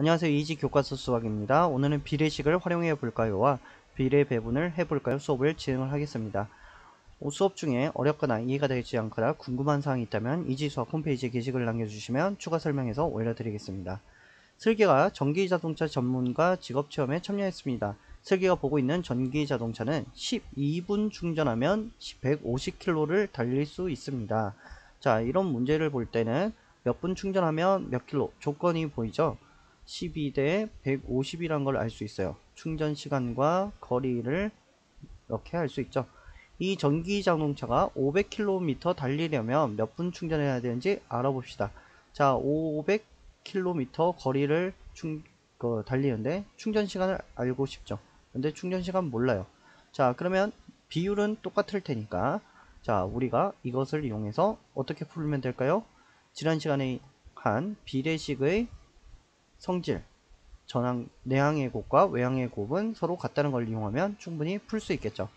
안녕하세요. 이지 교과서 수학입니다. 오늘은 비례식을 활용해 볼까요와 비례 배분을 해볼까요 수업을 진행을 하겠습니다. 수업 중에 어렵거나 이해가 되지 않거나 궁금한 사항이 있다면 이지 수학 홈페이지에 게시글을 남겨주시면 추가 설명해서 올려드리겠습니다. 슬기가 전기자동차 전문가 직업체험에 참여했습니다. 슬기가 보고 있는 전기자동차는 12분 충전하면 150km를 달릴 수 있습니다. 자, 이런 문제를 볼 때는 몇 분 충전하면 몇 킬로 조건이 보이죠? 12대 150이란 걸 알 수 있어요. 충전 시간과 거리를 이렇게 할 수 있죠. 이 전기 자동차가 500km 달리려면 몇 분 충전해야 되는지 알아봅시다. 자, 500km 거리를 달리는데 충전 시간을 알고 싶죠. 근데 충전 시간 몰라요. 자, 그러면 비율은 똑같을 테니까 자, 우리가 이것을 이용해서 어떻게 풀면 될까요? 지난 시간에 한 비례식의 성질, 내항의 곱과 외항의 곱은 서로 같다는 걸 이용하면 충분히 풀 수 있겠죠.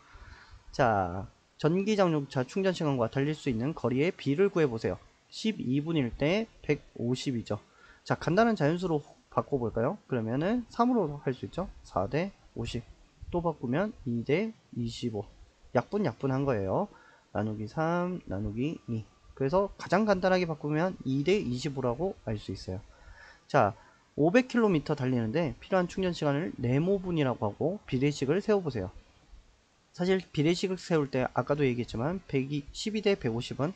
자, 전기장력차 충전시간과 달릴 수 있는 거리의 비를 구해보세요. 12분일 때 150이죠. 자, 간단한 자연수로 바꿔볼까요? 그러면은 3으로 할 수 있죠. 4대 50. 또 바꾸면 2대 25. 약분한 거예요. 나누기 3, 나누기 2. 그래서 가장 간단하게 바꾸면 2대 25라고 알 수 있어요. 자, 500km 달리는데 필요한 충전 시간을 네모분이라고 하고 비례식을 세워보세요. 사실 비례식을 세울 때 아까도 얘기했지만 12대 150은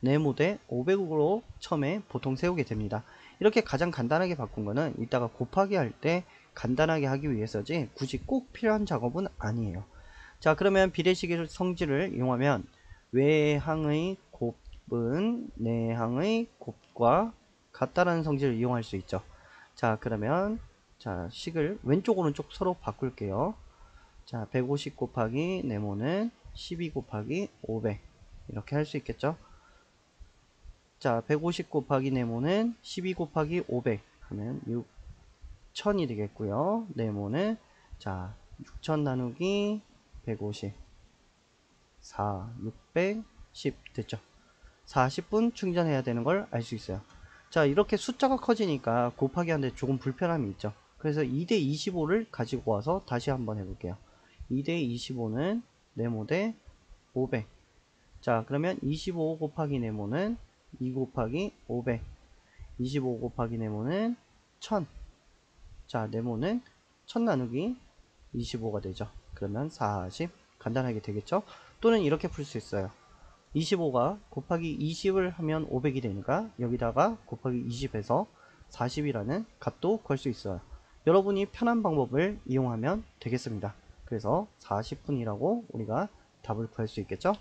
네모 대 500으로 처음에 보통 세우게 됩니다. 이렇게 가장 간단하게 바꾼 거는 이따가 곱하기 할 때 간단하게 하기 위해서지 굳이 꼭 필요한 작업은 아니에요. 자, 그러면 비례식의 성질을 이용하면 외항의 곱은 내항의 곱과 같다라는 성질을 이용할 수 있죠. 자, 그러면 자, 식을 왼쪽 오른쪽 서로 바꿀게요. 자, 150 곱하기 네모는 12 곱하기 500 이렇게 할 수 있겠죠. 자, 150 곱하기 네모는 12 곱하기 500 하면 6000이 되겠고요. 네모는 자, 6000 나누기 150 4, 600, 10 됐죠. 40분 충전해야 되는 걸 알 수 있어요. 자, 이렇게 숫자가 커지니까 곱하기 하는데 조금 불편함이 있죠. 그래서 2대 25를 가지고 와서 다시 한번 해볼게요. 2대 25는 네모 대 500. 자, 그러면 25 곱하기 네모는 2 곱하기 500. 25 곱하기 네모는 1000. 자, 네모는 1000 나누기 25가 되죠. 그러면 40. 간단하게 되겠죠? 또는 이렇게 풀 수 있어요. 25가 곱하기 20을 하면 500이 되니까 여기다가 곱하기 20해서 40이라는 값도 구할 수 있어요. 여러분이 편한 방법을 이용하면 되겠습니다. 그래서 40분이라고 우리가 답을 구할 수 있겠죠?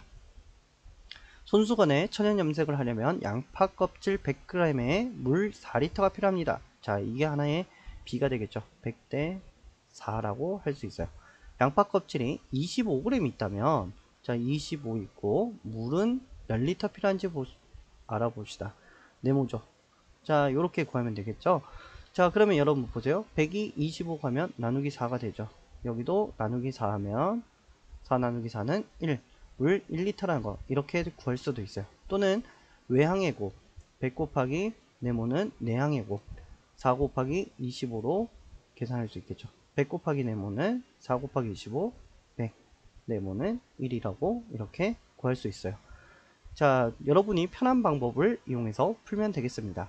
손수건에 천연 염색을 하려면 양파 껍질 100g에 물 4리터가 필요합니다. 자, 이게 하나의 비가 되겠죠. 100대 4라고 할 수 있어요. 양파 껍질이 25g 있다면 자, 25 있고 물은 몇 리터 필요한지 알아봅시다. 네모죠. 자, 요렇게 구하면 되겠죠. 자, 그러면 여러분 보세요. 100이 25 가면 나누기 4가 되죠. 여기도 나누기 4 하면 4 나누기 4는 1. 물 1리터라는 거 이렇게 구할 수도 있어요. 또는 외항의 곱 100 곱하기 네모는 내항의 곱 4 곱하기 25로 계산할 수 있겠죠. 100 곱하기 네모는 4 곱하기 25 100 네모는 1이라고 이렇게 구할 수 있어요. 자, 여러분이 편한 방법을 이용해서 풀면 되겠습니다.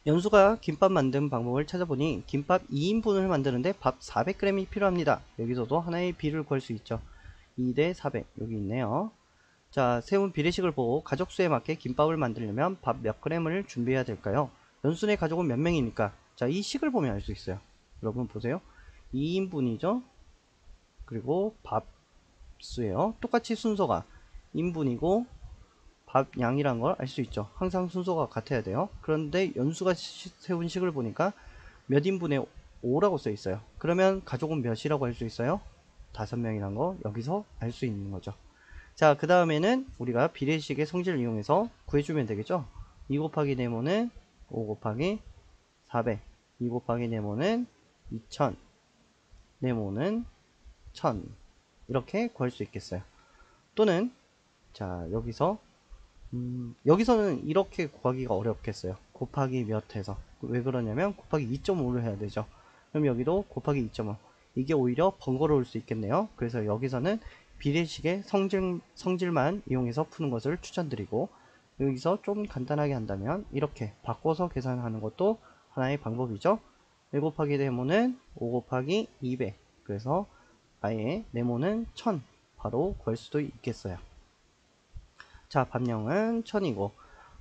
연수가 김밥 만든 방법을 찾아보니 김밥 2인분을 만드는데 밥 400g이 필요합니다. 여기서도 하나의 비를 구할 수 있죠. 2대 400 여기 있네요. 자, 세운 비례식을 보고 가족수에 맞게 김밥을 만들려면 밥 몇 g을 준비해야 될까요? 연순의 가족은 몇 명이니까 자, 이 식을 보면 알 수 있어요. 여러분 보세요. 2인분이죠. 그리고 밥 수예요. 똑같이 순서가 인분이고 밥 양이란 걸 알 수 있죠. 항상 순서가 같아야 돼요. 그런데 연수가 세운 식을 보니까 몇 인분에 5라고 써 있어요. 그러면 가족은 몇이라고 할 수 있어요? 5명이란 거 여기서 알 수 있는 거죠. 자, 그 다음에는 우리가 비례식의 성질을 이용해서 구해주면 되겠죠. 2 곱하기 네모는 5 곱하기 400 2 곱하기 네모는 2000 네모는 1000 이렇게 구할 수 있겠어요. 또는 자, 여기서는 이렇게 구하기가 어렵겠어요. 곱하기 몇 해서, 왜 그러냐면 곱하기 2.5를 해야 되죠. 그럼 여기도 곱하기 2.5, 이게 오히려 번거로울 수 있겠네요. 그래서 여기서는 비례식의 성질만 이용해서 푸는 것을 추천드리고, 여기서 좀 간단하게 한다면 이렇게 바꿔서 계산하는 것도 하나의 방법이죠. 1 곱하기 네모는 5 곱하기 200, 그래서 아예 네모는 1000 바로 구할 수도 있겠어요. 자, 밤령은 1000이고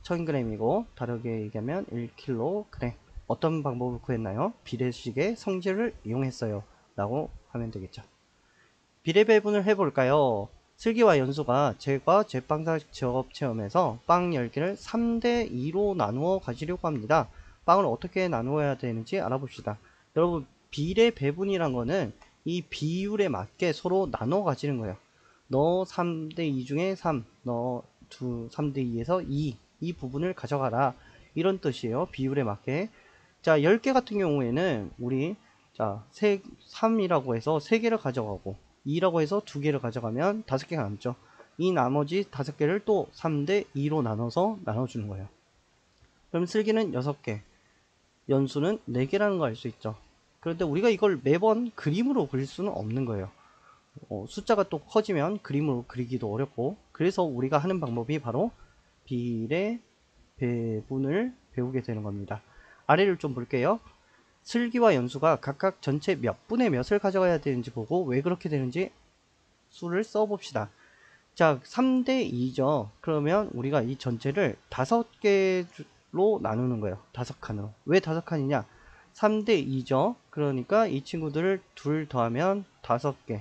1000g이고 다르게 얘기하면 1kg. 어떤 방법을 구했나요? 비례식의 성질을 이용했어요 라고 하면 되겠죠. 비례 배분을 해볼까요? 슬기와 연수가 제과 제빵사 직업 체험에서 빵 10개를 3대2로 나누어 가지려고 합니다. 빵을 어떻게 나누어야 되는지 알아봅시다. 여러분, 비례 배분이란 거는 이 비율에 맞게 서로 나눠 가지는 거예요. 너 3대2 중에 3, 너 3대2에서 2, 이 부분을 가져가라, 이런 뜻이에요. 비율에 맞게. 자, 10개 같은 경우에는 우리 3이라고 해서 3개를 가져가고 2라고 해서 2개를 가져가면 5개가 남죠. 이 나머지 5개를 또 3대2로 나눠서 나눠주는 거예요. 그럼 슬기는 6개, 연수는 4개라는 거 알 수 있죠. 그런데 우리가 이걸 매번 그림으로 그릴 수는 없는 거예요. 숫자가 또 커지면 그림으로 그리기도 어렵고, 그래서 우리가 하는 방법이 바로 비례 배분을 배우게 되는 겁니다. 아래를 좀 볼게요. 슬기와 연수가 각각 전체 몇 분의 몇을 가져가야 되는지 보고 왜 그렇게 되는지 수를 써봅시다. 자, 3대2죠. 그러면 우리가 이 전체를 5개로 나누는 거예요. 5칸으로. 왜 5칸이냐? 3대2죠. 그러니까 이 친구들을 둘 더하면 5개.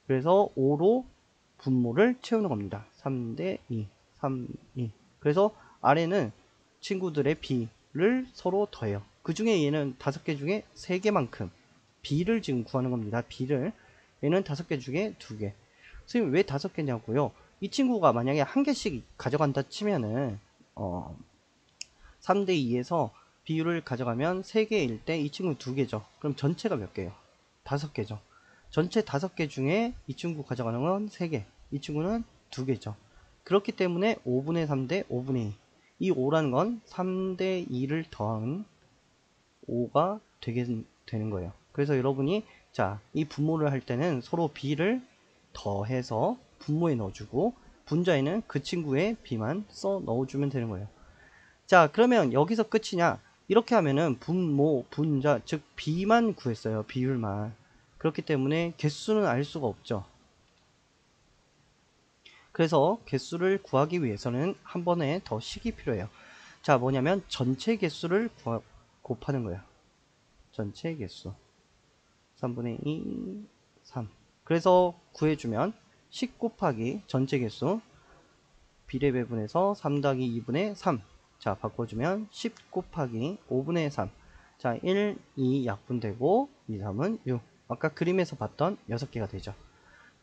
그래서 5로 분모를 채우는 겁니다. 3대2, 3, 2. 그래서 아래는 친구들의 비를 서로 더해요. 그 중에 얘는 5개 중에 3개만큼 비를 지금 구하는 겁니다. 비를. 얘는 5개 중에 2개. 선생님, 왜 5개냐고요? 이 친구가 만약에 1개씩 가져간다 치면은 3대2에서 비율을 가져가면 3개일 때 이 친구는 2개죠. 그럼 전체가 몇 개예요? 5개죠. 전체 5개 중에 이 친구 가져가는 건 3개, 이 친구는 2개죠. 그렇기 때문에 5분의 3 대 5분의 2. 이 5라는 건 3대 2를 더한 5가 되는 거예요. 그래서 여러분이 이 분모를 할 때는 서로 비를 더해서 분모에 넣어주고, 분자에는 그 친구의 비만 써 넣어주면 되는 거예요. 자, 그러면 여기서 끝이냐? 이렇게 하면은 분모, 분자, 즉 비만 구했어요. 비율만. 그렇기 때문에 개수는 알 수가 없죠. 그래서 개수를 구하기 위해서는 한 번에 더 식이 필요해요. 자, 뭐냐면 전체 개수를 곱하는 거예요. 전체 개수 3분의 2, 3. 그래서 구해주면 10 곱하기 전체 개수, 비례 배분에서 3 더하기 2분의 3. 자, 바꿔주면 10 곱하기 5분의 3. 자, 1, 2 약분되고 2, 3은 6. 아까 그림에서 봤던 6개가 되죠.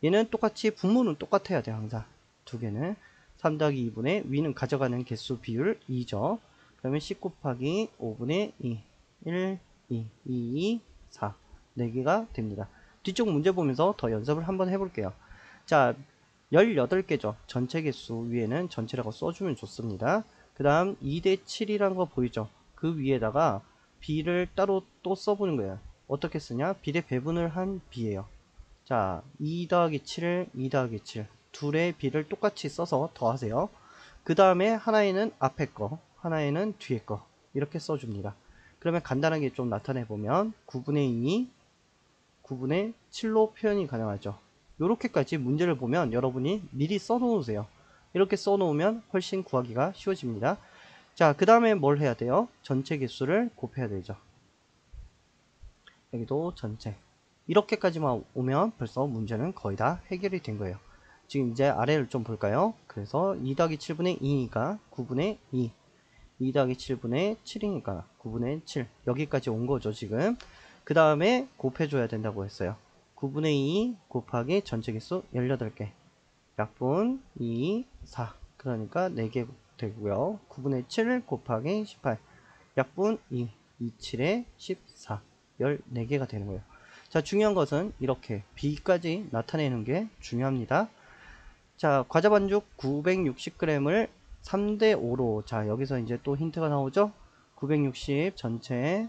얘는 똑같이 분모는 똑같아야 돼요. 항상 두 개는 3 더하기 2분의 위는 가져가는 개수 비율 2죠. 그러면 10 곱하기 5분의 2, 1, 2, 2, 4. 4개가 됩니다. 뒤쪽 문제 보면서 더 연습을 한번 해볼게요. 자, 18개죠. 전체 개수 위에는 전체라고 써주면 좋습니다. 그 다음 2대 7이라는 거 보이죠? 그 위에다가 비를 따로 또 써보는 거예요. 어떻게 쓰냐? 비례 배분을 한 비예요. 자, 2 더하기 7을 2 더하기 7. 둘의 비를 똑같이 써서 더하세요. 그 다음에 하나에는 앞에 거, 하나에는 뒤에 거. 이렇게 써줍니다. 그러면 간단하게 좀 나타내보면 9분의 2, 9분의 7로 표현이 가능하죠. 이렇게까지 문제를 보면 여러분이 미리 써놓으세요. 이렇게 써놓으면 훨씬 구하기가 쉬워집니다. 자, 그 다음에 뭘 해야 돼요? 전체 개수를 곱해야 되죠. 여기도 전체. 이렇게까지만 오면 벌써 문제는 거의 다 해결이 된 거예요. 지금 이제 아래를 좀 볼까요? 그래서 2 더하기 7분의 2니까 9분의 2. 2 더하기 7분의 7이니까 9분의 7. 여기까지 온 거죠, 지금. 그 다음에 곱해줘야 된다고 했어요. 9분의 2 곱하기 전체 개수 18개. 약분 2, 4. 그러니까 4개 되고요. 9분의 7 곱하기 18. 약분 2, 2, 7에 14. 14개가 되는 거예요. 자, 중요한 것은 이렇게 B까지 나타내는 게 중요합니다. 자, 과자 반죽 960g을 3대 5로, 자, 여기서 이제 또 힌트가 나오죠? 960 전체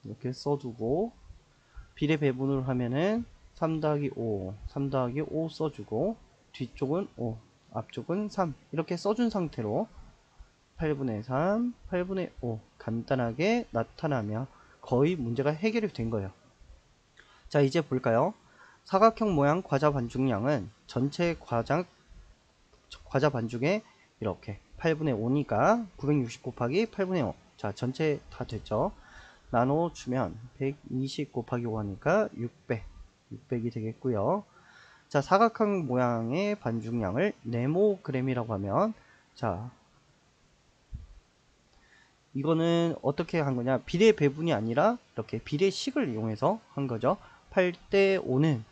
이렇게 써두고 비례 배분을 하면은 3 더하기 5, 3 더하기 5 써주고 뒤쪽은 5, 앞쪽은 3 이렇게 써준 상태로 8분의 3, 8분의 5 간단하게 나타나면 거의 문제가 해결이 된 거예요. 자, 이제 볼까요? 사각형 모양 과자 반죽량은 전체 과자 반죽에 이렇게 8분의 5니까 960 곱하기 8분의 5. 자, 전체 다 됐죠? 나눠주면 120 곱하기 5 하니까 600이 되겠고요. 자, 사각형 모양의 반죽량을 네모그램이라고 하면, 자, 이거는 어떻게 한 거냐? 비례 배분이 아니라 이렇게 비례식을 이용해서 한 거죠. 8대 5는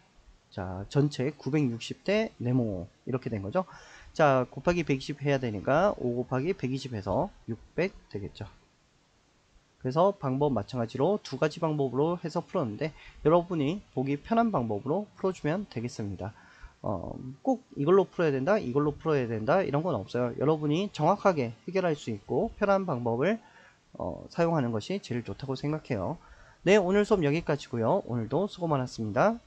자, 전체 960대 네모 이렇게 된 거죠. 자, 곱하기 120 해야 되니까 5 곱하기 120 해서 600 되겠죠. 그래서 방법 마찬가지로 두 가지 방법으로 해서 풀었는데 여러분이 보기 편한 방법으로 풀어주면 되겠습니다. 꼭 이걸로 풀어야 된다, 이걸로 풀어야 된다 이런 건 없어요. 여러분이 정확하게 해결할 수 있고 편한 방법을 사용하는 것이 제일 좋다고 생각해요. 네, 오늘 수업 여기까지고요. 오늘도 수고 많았습니다.